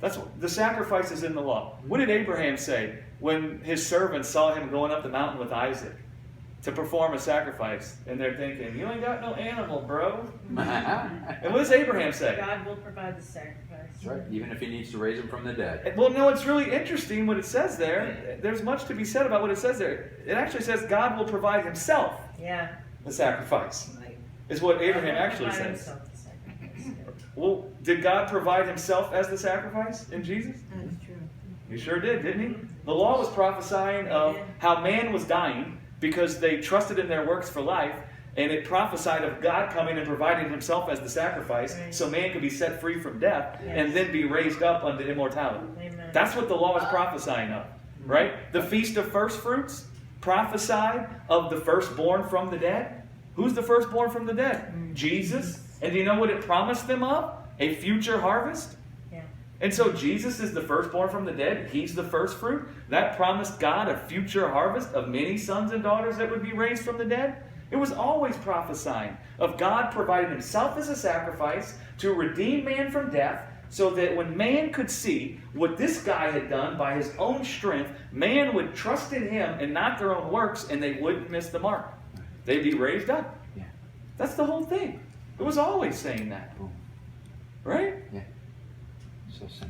That's what, the sacrifice is in the law. What did Abraham say when his servants saw him going up the mountain with Isaac to perform a sacrifice? And they're thinking, you ain't got no animal, bro. And what does Abraham say? God will provide the sacrifice. That's right. Even if he needs to raise him from the dead. Well, no, it's really interesting what it says there. There's much to be said about what it says there. It actually says God will provide himself Yeah. the sacrifice, Right. is what Abraham God will actually provide says. himself the sacrifice. Well, did God provide himself as the sacrifice in Jesus? That's true. He sure did, didn't he? The law was prophesying of how man was dying because they trusted in their works for life, and it prophesied of God coming and providing himself as the sacrifice Right. so man could be set free from death Yes. and then be raised up unto immortality. Amen. That's what the law is prophesying of, right? The Feast of First Fruits prophesied of the firstborn from the dead. Who's the firstborn from the dead? Jesus. And do you know what it promised them of? A future harvest. Yeah. And so Jesus is the firstborn from the dead. He's the first fruit. That promised God a future harvest of many sons and daughters that would be raised from the dead. It was always prophesying of God providing himself as a sacrifice to redeem man from death, so that when man could see what this guy had done by his own strength, man would trust in him and not their own works, and they wouldn't miss the mark. They'd be raised up. Yeah. That's the whole thing. It was always saying that. Boom. Right? Yeah. So simple.